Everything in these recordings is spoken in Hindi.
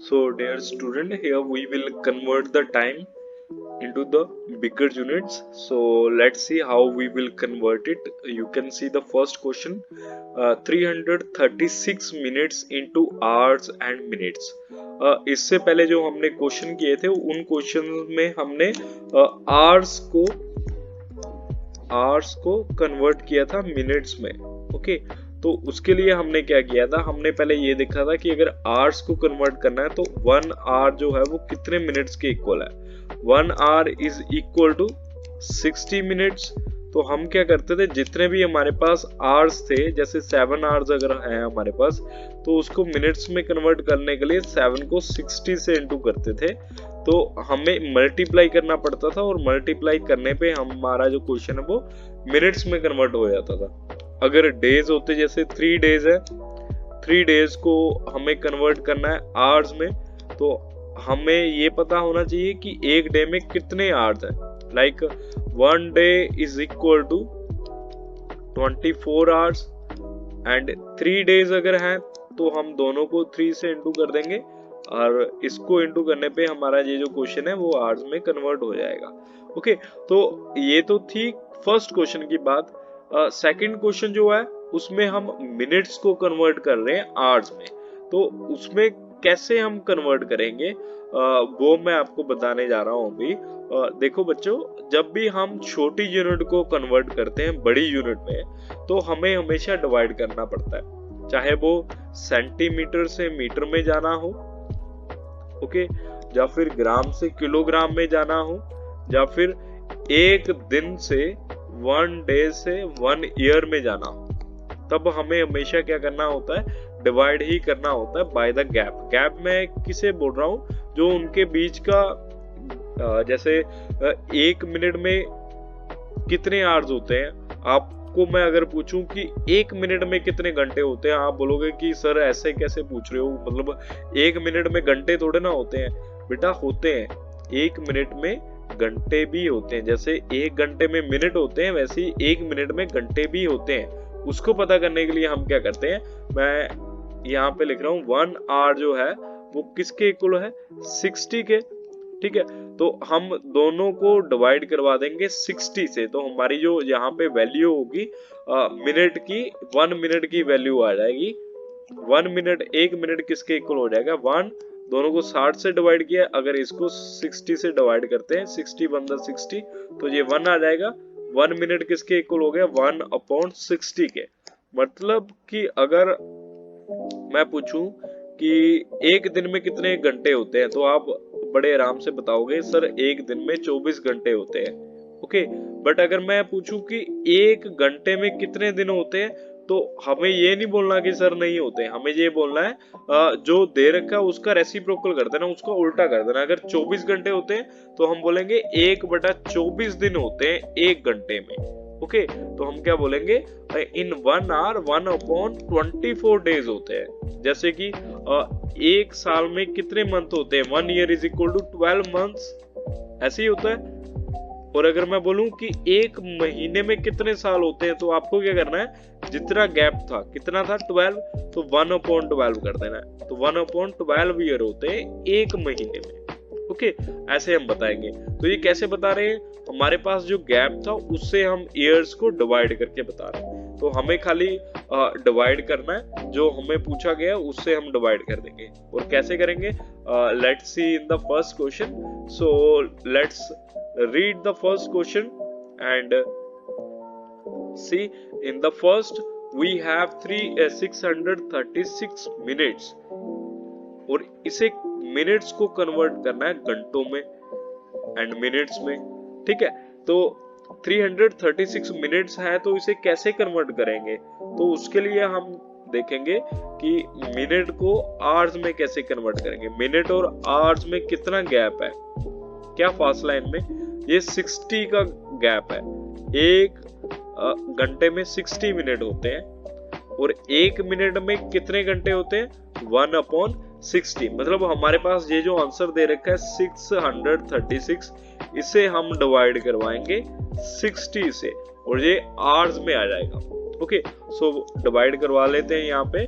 So dear student, here we will convert the time into the bigger units. So let's see how we will convert it. You can see the first question, 336 minutes into hours and minutes. इससे पहले जो हमने क्वेश्चन किए थे उन क्वेश्चन में हमने आवर्स को कन्वर्ट किया था मिनट्स में. ओके, तो उसके लिए हमने क्या किया था, हमने पहले ये देखा था कि अगर आवर्स को कन्वर्ट करना है तो 1 आवर जो है वो कितने मिनट्स के इक्वल है. 1 hour is equal to 60 minutes. तो हम क्या करते थे, जितने भी हमारे पास आवर्स थे, जैसे 7 आवर्स अगर है हमारे पास, तो उसको मिनट्स में कन्वर्ट करने के लिए 7 को 60 से इंटू करते थे. तो हमें मल्टीप्लाई करना पड़ता था और मल्टीप्लाई करने पे हमारा जो क्वेश्चन है वो मिनट्स में कन्वर्ट हो जाता था. अगर डेज होते, जैसे 3 डेज है, 3 डेज को हमें कन्वर्ट करना है आवर्स में, तो हमें ये पता होना चाहिए कि एक डे में कितने आवर्स है. Like 1 day is equal to 24 hours and 3 days अगर है तो हम दोनों को 3 से इंटू कर देंगे और इसको इंटू करने पे हमारा ये जो क्वेश्चन है वो आवर्स में कन्वर्ट हो जाएगा. ओके, तो ये तो थी फर्स्ट क्वेश्चन की बात. सेकंड क्वेश्चन जो है उसमें हम मिनट्स को कन्वर्ट कर रहे हैं आवर्स में. तो उसमें कैसे हम कन्वर्ट करेंगे वो मैं आपको बताने जा रहा हूँ अभी. देखो बच्चों, जब भी हम छोटी यूनिट को कन्वर्ट करते हैं बड़ी यूनिट में, तो हमें हमेशा डिवाइड करना पड़ता है, चाहे वो सेंटीमीटर से मीटर में जाना हो, ओके, या फिर ग्राम से किलोग्राम में जाना हो, या फिर एक दिन से 1 डे से 1 ईयर में जाना हो. तब हमें हमेशा क्या करना होता है, डिवाइड ही करना होता है बाय द गैप. गैप मैं किसे बोल रहा हूँ, जो उनके बीच का, जैसे 1 मिनट में कितने आवर्स होते हैं. आपको मैं अगर पूछूं कि 1 मिनट में कितने घंटे होते हैं, आप बोलोगे कि सर ऐसे कैसे पूछ रहे हो, मतलब 1 मिनट में घंटे थोड़े ना होते हैं. बेटा होते हैं, 1 मिनट में घंटे भी होते हैं. जैसे 1 घंटे में मिनट होते हैं, वैसे ही 1 मिनट में घंटे भी होते हैं. उसको पता करने के लिए हम क्या करते हैं, मैं यहाँ पे लिख रहा हूँ 1 आवर जो है वो किसके इक्वल है, 60 के. ठीक है, तो हम दोनों को डिवाइड करवा देंगे 60 से. तो हमारी जो यहाँ पे वैल्यू होगी मिनट की, 1 मिनट की वैल्यू आ जाएगी. 1 मिनट, 1 मिनट किसके इक्वल हो जाएगा, 1. दोनों को 60 से डिवाइड किया, अगर इसको 60 से डिवाइड करते हैं, 60 × 60, तो ये 1 आ जाएगा. 1 मिनट किसके इक्वल हो गया, 1/60 के. मतलब कि अगर मैं पूछूं कि एक दिन में कितने घंटे होते हैं, तो आप बड़े आराम से बताओगे सर एक दिन में 24 घंटे होते हैं. ओके, बट अगर मैं पूछूं कि एक घंटे में कितने दिन होते हैं, तो हमें ये नहीं बोलना कि सर नहीं होते, हमें ये बोलना है जो दे रखा है उसका रेसिप्रोकल कर देना, उसका उल्टा कर देना. अगर 24 घंटे होते हैं तो हम बोलेंगे 1/24 दिन होते हैं एक घंटे में. ओके, तो हम क्या बोलेंगे, इन 1 आवर 1/24 डेज होते हैं. जैसे कि एक साल में कितने मंथ होते हैं, 1 year is equal to 12 months, ऐसे ही होता है. और अगर मैं बोलूं कि एक महीने में कितने साल होते हैं, तो आपको क्या करना है, जितना गैप था, कितना था 12, तो 1/12 कर देना है. तो 1/12 ईयर होते हैं एक महीने में. ओके, ऐसे हम बताएंगे. तो ये कैसे बता रहे हैं, हमारे पास जो गैप था उससे हम ईयर्स को डिवाइड करके बता रहे हैं. तो हमें खाली डिवाइड करना है, जो हमें पूछा गया उससे हम डिवाइड कर देंगे. और कैसे करेंगे, let's see in the first question. So let's read the first question and see, in the first we have 636 minutes और इसे मिनट्स को कन्वर्ट करना है घंटों में एंड मिनट्स में. ठीक है, तो 336 मिनट्स है, तो इसे कैसे कन्वर्ट करेंगे, तो उसके लिए हम देखेंगे कि मिनट को आवर्स में कैसे कन्वर्ट करेंगे. मिनट और आवर्स में कितना गैप है, क्या फासला है इनमें, ये 60 का गैप है. एक घंटे में 60 मिनट होते हैं और एक मिनट में कितने घंटे होते हैं, 1/60. मतलब हमारे पास ये जो आंसर दे रखा है 636, इसे हम डिवाइड करवाएंगे 60 से और ये आवर्स में आ जाएगा. ओके, सो डिवाइड करवा लेते हैं. यहाँ पे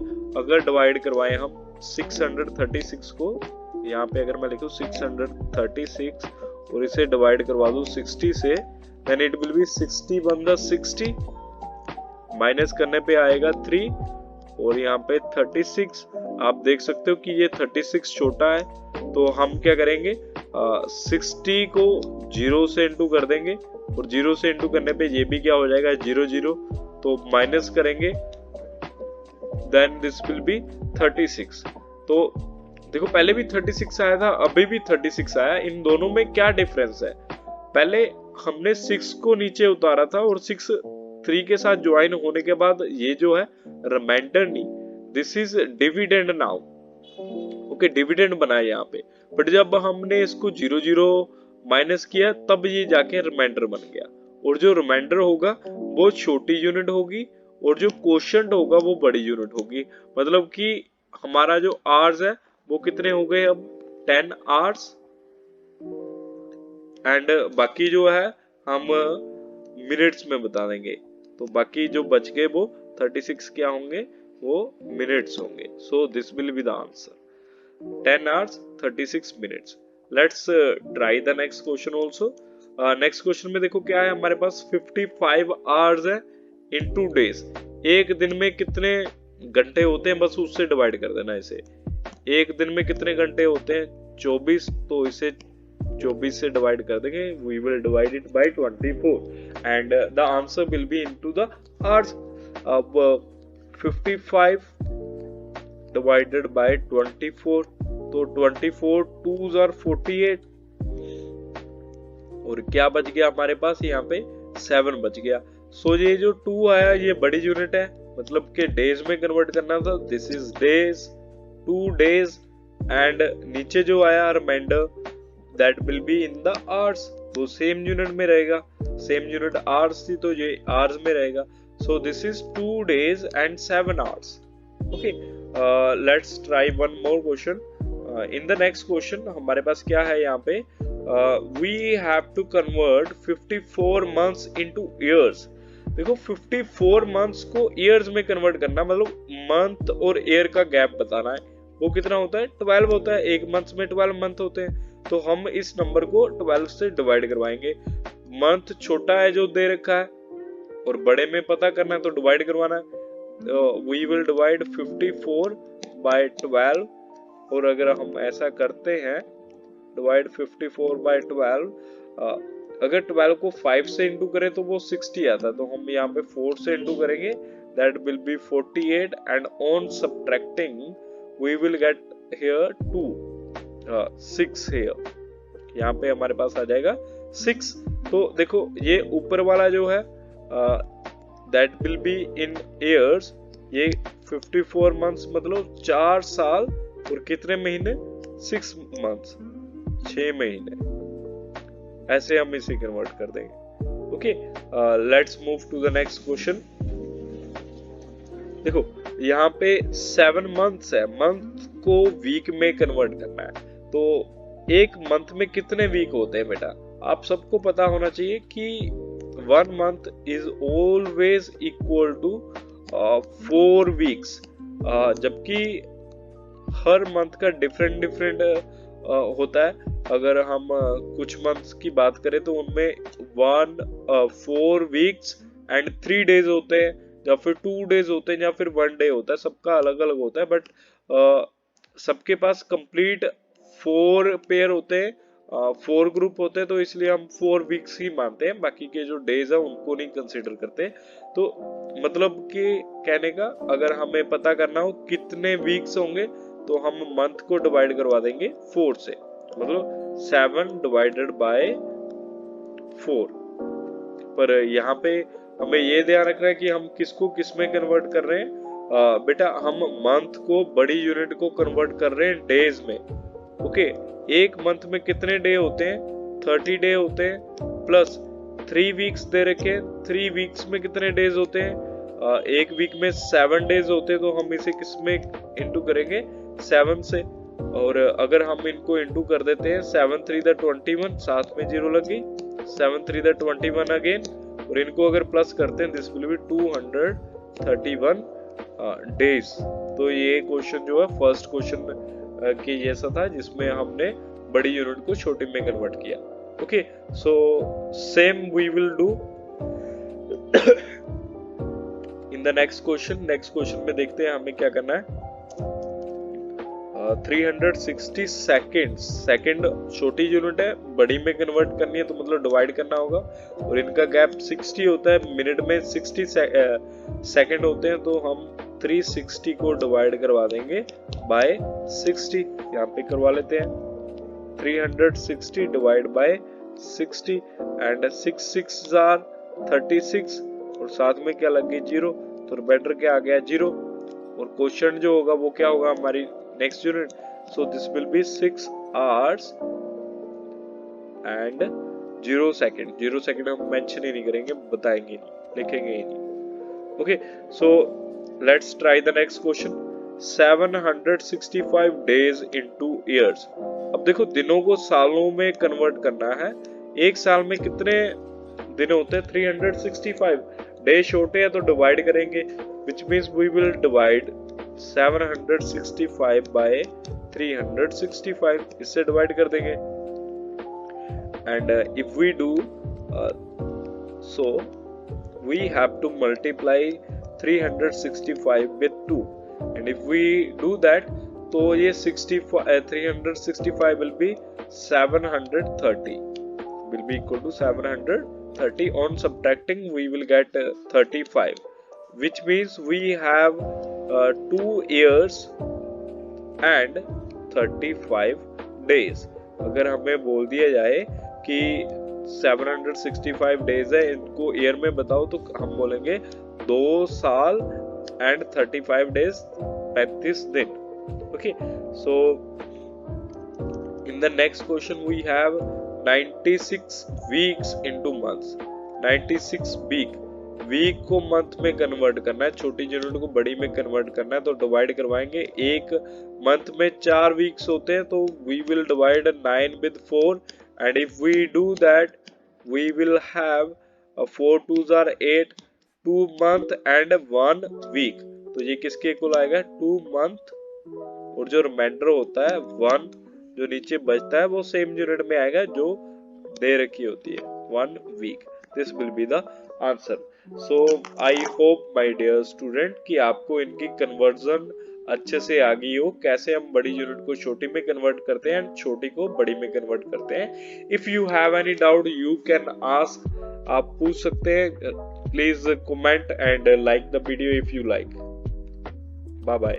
अगर डिवाइड करवाए हम 636 को यहाँ पे अगर मैं लिखूँ 636 और इसे डिवाइड करवा दूँ 60 से, then it will be 60 one the 60, minus करने पे आएगा 3 और यहाँ पे 36। आप देख सकते हो कि ये 36 छोटा है, तो हम क्या करेंगे 60 को 0 से इंटू कर देंगे और 0 से इंटू करने पे ये भी क्या हो जाएगा 0 0, तो माइनस करेंगे, देन दिस विल बी 36। तो देखो पहले भी 36 आया था, अभी भी 36 आया, इन दोनों में क्या डिफरेंस है? पहले हमने 6 को नीचे उतारा था और 6 3 के साथ ज्वाइन होने के बाद ये जो है रिमाइंडर नहीं, this is dividend now. Okay, dividend बना है यहाँ पे, बट जब हमने इसको 0 0 माइनस किया तब ये जाके रिमाइंडर बन गया, और जो रिमाइंडर होगा वो छोटी यूनिट होगी और जो क्वोशिएंट होगा वो बड़ी यूनिट होगी। मतलब कि हमारा जो आवर्स है वो कितने हो गए अब 10 आवर्स, एंड बाकी जो है हम मिनट्स में बता देंगे, तो बाकी जो बच गए वो 36 क्या होंगे, वो मिनट्स होंगे। So this will be the answer, 10 hours 36 minutes। Let's try the next question also। Next question में देखो क्या है हमारे पास, 55 hours है in 2 days। एक दिन में कितने घंटे होते हैं, बस उससे डिवाइड कर देना इसे। एक दिन में कितने घंटे होते हैं 24, तो इसे 24 से डिवाइड कर देंगे, we will divide it by 24 and the answer will be into the hours। अब 55 divided by 24, तो 24 2s are 48 और क्या बच गया हमारे पास यहाँ पे 7 बच गया। सो ये जो 2 आया ये बड़ी यूनिट है, मतलब के डेज में कन्वर्ट करना था, this is days, 2 days, and नीचे जो आया reminder that will be in the hours, तो सेम यूनिट में रहेगा, सेम यूनिट आवर्स थी तो ये आवर्स में रहेगा। So this is 2 days and 7 hours। Okay, let's try one more question। In the next question हमारे पास क्या है यहाँ पे, we have to convert 54 months into years। देखो 54 months को years में कन्वर्ट करना, मतलब मंथ और ईयर का गैप बताना है, वो कितना होता है 12 होता है, एक मंथ में 12 मंथ होते हैं, तो हम इस नंबर को 12 से डिवाइड करवाएंगे। मंथ छोटा है जो दे रखा है और बड़े में पता करना है तो डिवाइड करवाना है, we will divide 54 by 12, और अगर हम ऐसा करते हैं divide 54 by 12, अगर 12 को 5 से इंटू करें तो वो 60 आता है, तो हम यहाँ पे 4 से इंटू करेंगे, that will be 48 and on subtracting we will get here 2 6 here, यहाँ पे हमारे पास आ जाएगा 6। तो देखो ये ऊपर वाला जो है that will be in years, ये 54 months मतलब 4 साल और कितने महीने 6 months 6 महीने, ऐसे हम इसे कन्वर्ट कर देंगे। Okay, let's move to the next question. देखो यहाँ पे 7 months है, मंथ को वीक में कन्वर्ट करना है, तो एक मंथ में कितने वीक होते हैं बेटा, आप सबको पता होना चाहिए कि 1 month is always equal to 4 weeks, जबकि हर मंथ का डिफरेंट होता है। अगर हम कुछ मंथ्स की बात करें तो उनमें 4 weeks and 3 days होते हैं, या फिर 2 days होते हैं, या फिर 1 day होता है, सबका अलग अलग होता है, बट सबके पास कंप्लीट 4 पेयर होते हैं, 4 ग्रुप होते हैं, तो इसलिए हम 4 वीक्स ही मानते हैं, बाकी के जो डेज है उनको नहीं कंसीडर करते। तो मतलब कि कहने का अगर हमें पता करना हो कितने वीक्स होंगे तो हम मंथ को डिवाइड करवा देंगे 4 से, मतलब 7 डिवाइडेड बाय 4। पर यहाँ पे हमें ये ध्यान रखना है कि हम किसको किस में कन्वर्ट कर रहे हैं। बेटा हम मंथ को बड़ी यूनिट को कन्वर्ट कर रहे हैं डेज में। ओके, एक मंथ में कितने डे होते हैं 30 डे होते हैं, प्लस 3 वीक्स दे रखे, 3 वीक्स में कितने डेज होते हैं, एक वीक में 7 डेज होते हैं, तो हम इसे किस में इंटू करेंगे 7 से, और अगर हम इनको इंटू कर देते हैं 7 3 द 21, साथ में 0 लग गई, 7 3 द 21 अगेन, और इनको अगर प्लस करते हैं दिस विल बी 231 डेज। तो ये क्वेश्चन जो है फर्स्ट क्वेश्चन के जैसा था जिसमें हमने बड़ी यूनिट को छोटी में कन्वर्ट किया। Okay, so same we will do in the next question. Next question में देखते हैं हमें क्या करना है। 360 सेकेंड छोटी यूनिट है, बड़ी में कन्वर्ट करनी है तो मतलब डिवाइड करना होगा, और इनका गैप 60 होता है, मिनट में 60 सेकेंड होते हैं, तो हम 360 को डिवाइड करवा देंगे बाय 60। यहाँ पे करवा लेते हैं 360 डिवाइड बाय 60 एंड 6 6 आर 36 और साथ में क्या लग गई 0, तो रिमाइंडर क्या आ गया 0, और क्वेश्चन जो होगा वो क्या होगा हमारी next unit. So this will B 6 hours and 0 second. 0 second हम मेंशन ही नहीं करेंगे, बताएंगे नहीं, लिखेंगे ही नहीं। Okay, so let's try the next question. 765 days into years। अब देखो दिनों को सालों में कन्वर्ट करना है। एक साल में कितने दिन होते हैं 365, डे छोटे हैं तो डिवाइड करेंगे, which means we will divide 765 by 365, इससे डिवाइड कर देंगे। and if we do so we have to multiply 365 with 2, and if we do that तो ये 365 will be 730 will be equal to 730. On subtracting we will get 35, which means we have 2 years and 35 days। अगर हमें बोल दिया जाए कि 765 डेज है, इनको ईयर में बताओ, तो हम बोलेंगे 2 साल एंड 35 डेज, 35 दिन। Okay, so in the next question we have 96 weeks into months. 96 week को मंथ में कन्वर्ट करना है, छोटी यूनिट को बड़ी में कन्वर्ट करना है, तो डिवाइड करवाएंगे। एक मंथ में 4 वीक्स होते हैं, तो we will divide 9 with 4, and if we do that we will have 4 2s are 8, 2 month and 1 week। तो ये किसके इक्वल आएगा 2 month, और जो रिमाइंडर होता है 1 जो नीचे बचता है वो सेम यूनिट में आएगा जो दे रखी होती है 1 week। This will be the answer. So I hope my dear student कि आपको इनकी कन्वर्जन अच्छे से आ गई हो, कैसे हम बड़ी यूनिट को छोटी में कन्वर्ट करते हैं एंड छोटी को बड़ी में कन्वर्ट करते हैं। If you have any doubt you can ask, आप पूछ सकते हैं। Please comment and like the video if you like. Bye bye.